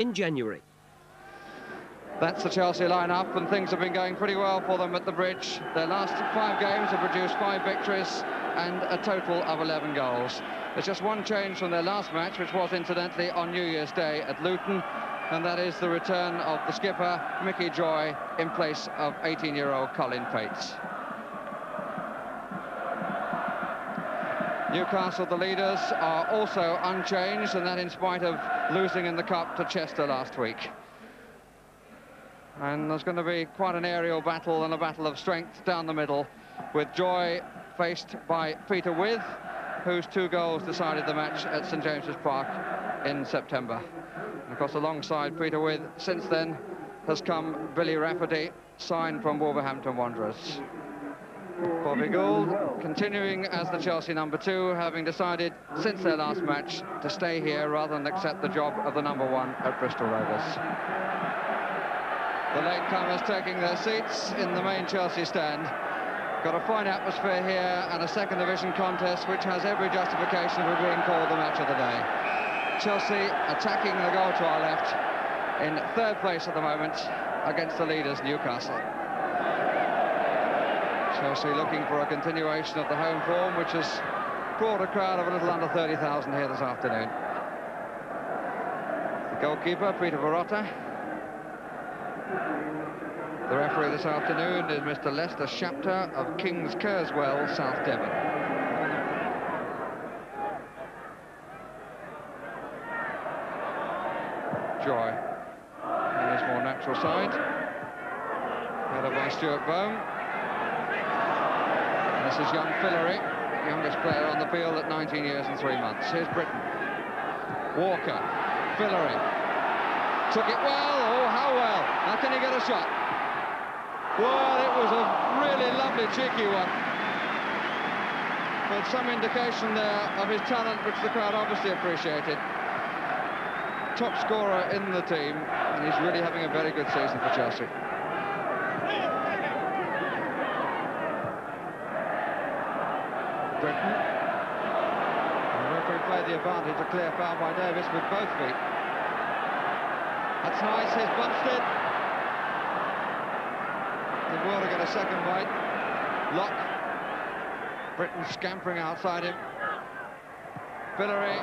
in January. That's the Chelsea line-up, and things have been going pretty well for them at the Bridge. Their last 5 games have produced 5 victories and a total of 11 goals. There's just one change from their last match, which was incidentally on New Year's Day at Luton, and that is the return of the skipper, Mickey Joy, in place of 18-year-old Colin Pates. Newcastle, the leaders, are also unchanged, and that in spite of losing in the Cup to Chester last week. And there's going to be quite an aerial battle and a battle of strength down the middle, with Joy faced by Peter With, whose 2 goals decided the match at St James's Park in September. And of course, alongside Peter With, since then, has come Billy Rafferty, signed from Wolverhampton Wanderers. Bobby Gould continuing as the Chelsea number 2, having decided since their last match to stay here rather than accept the job of the number 1 at Bristol Rovers. The latecomers taking their seats in the main Chelsea stand. Got a fine atmosphere here and a second division contest which has every justification for being called the match of the day. Chelsea attacking the goal to our left in 3rd place at the moment against the leaders Newcastle. Chelsea looking for a continuation of the home form, which has brought a crowd of a little under 30,000 here this afternoon. The goalkeeper, Peter Varotta. The referee this afternoon is Mr. Lester Shapter of King's Kerswell, South Devon. Joy on his more natural side. Headed by Stuart Bone. And this is young Fillery, youngest player on the field at 19 years and 3 months. Here's Britain. Walker, Fillery. Took it well, oh how well. Now can he get a shot? Well, it was a really lovely cheeky one. But some indication there of his talent, which the crowd obviously appreciated. Top scorer in the team, and he's really having a very good season for Chelsea. Britain. And the referee played the advantage, a clear foul by Davis with both feet. That's nice, here's Bumstead. The ball to get a second bite. Lock. Britain scampering outside him. Fillery.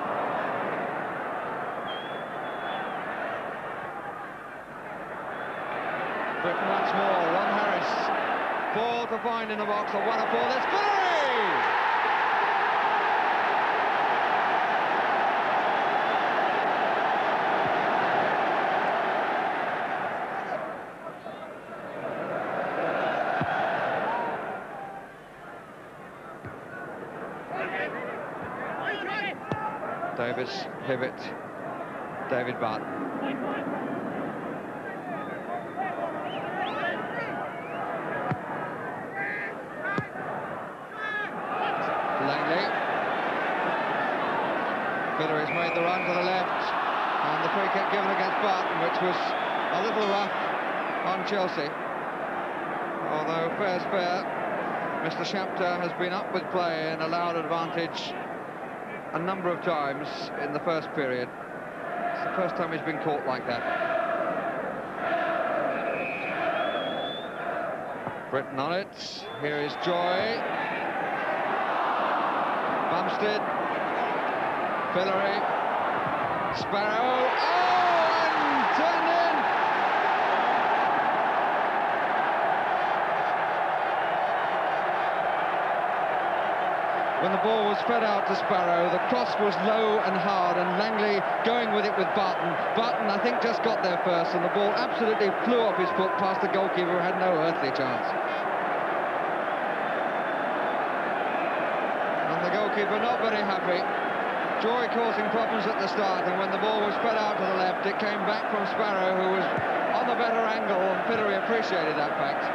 Britain once more. Ron Harris. Ball to find in the box. A 1-4. There's Fillery! Davis, Hibbett, David Barton. Langley. Fillery's made the run to the left, and the free kick given against Barton, which was a little rough on Chelsea. Although fair's fair, Mr. Shapter has been up with play and allowed advantage a number of times in the first period. It's the first time he's been caught like that. Britain on it. Here is Joy. Bumstead. Fillery. Sparrow. Oh, and turned in! When the ball was fed out to Sparrow, the cross was low and hard, and Langley going with it with Barton. Barton, I think, just got there first, and the ball absolutely flew off his foot past the goalkeeper, who had no earthly chance. And the goalkeeper not very happy. Joy causing problems at the start, and when the ball was fed out to the left, it came back from Sparrow, who was on the better angle, and Fillery appreciated that fact.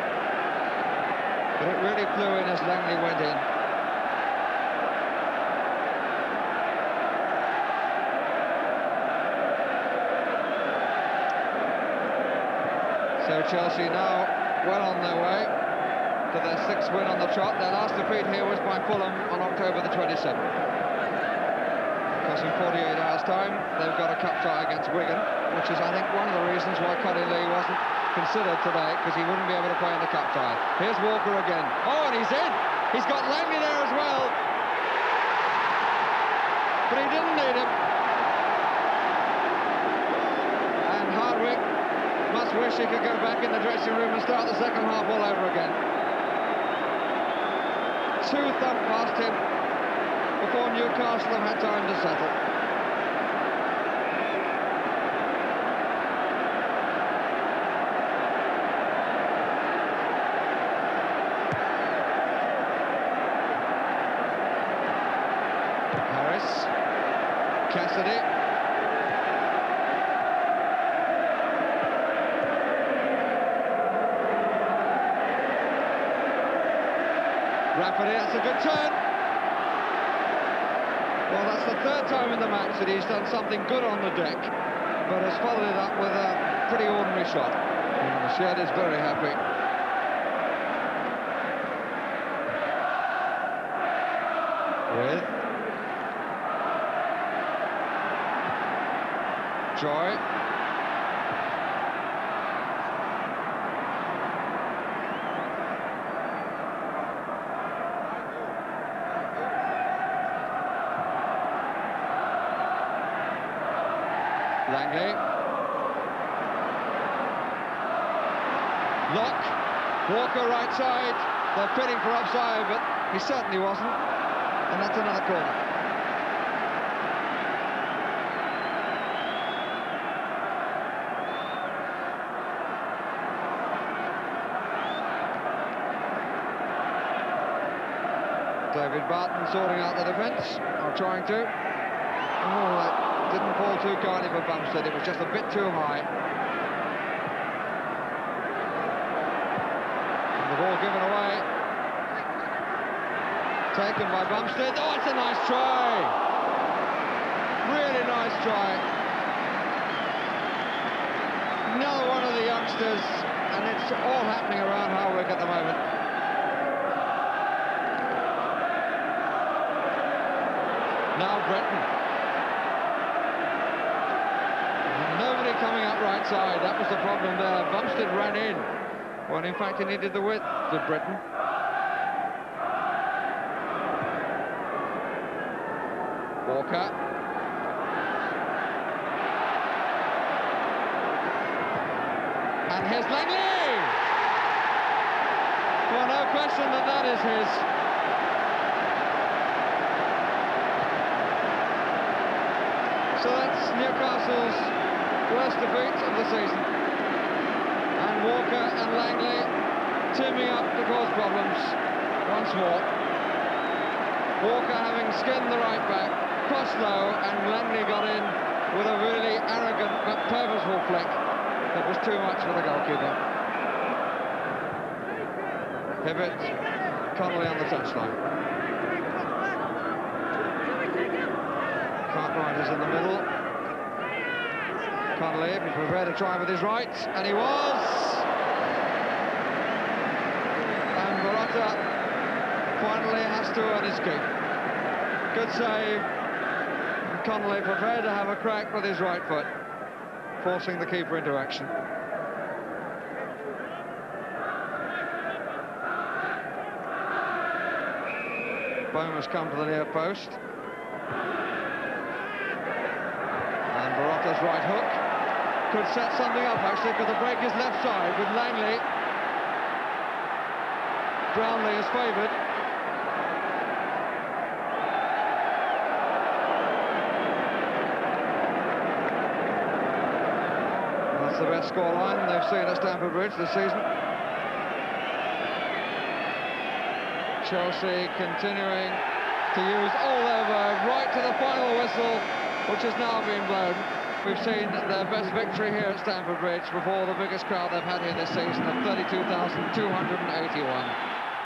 But it really flew in as Langley went in. So Chelsea now well on their way to their 6th win on the trot. Their last defeat here was by Fulham on October the 27th. Of course, in 48 hours' time, they've got a cup tie against Wigan, which is, I think, one of the reasons why Cuddy Lee wasn't considered today, because he wouldn't be able to play in the cup tie. Here's Walker again. Oh, and he's in! He's got Langley there as well. But he didn't need him. And Hardwick must wish he could go back in the dressing room and start the second half all over again. Two thump past him before Newcastle have had time to settle. Harris, Cassidy. Rafferty, that's a good turn. Well, that's the third time in the match that he's done something good on the deck, but has followed it up with a pretty ordinary shot. And the shed is very happy. With Joy. Langley. Lock. Walker right side. They're pitting for offside, but he certainly wasn't. And that's another corner. David Barton sorting out the defence, or trying to. Oh, that didn't fall too kindly for Bumstead, it was just a bit too high. And the ball given away. Taken by Bumstead. Oh, it's a nice try! Really nice try. Another one of the youngsters, and it's all happening around Hardwick at the moment. Now Breton. Nobody coming up right side, that was the problem there. Bumstead ran in, when in fact he needed the width, did Breton. Walker. And here's Langley! Well, no question that that is his. So that's Newcastle's worst defeat of the season. And Walker and Langley teaming up to cause problems once more. Walker having skinned the right back, crossed low, and Langley got in with a really arrogant but purposeful flick that was too much for the goalkeeper. Hibbett, Connolly on the touchline. Cartwright is in the middle. Connolly is prepared to try with his right, and he was. And Marotta finally has to earn his keep. Good save. And Connolly prepared to have a crack with his right foot, forcing the keeper into action. Bone has come to the near post. Marotta's right hook could set something up, actually, because the break is left side with Langley. Brownlee is favoured. That's the best scoreline they've seen at Stamford Bridge this season. Chelsea continuing to use all their verve right to the final whistle, which has now been blown. We've seen their best victory here at Stamford Bridge before the biggest crowd they've had here this season of 32,281.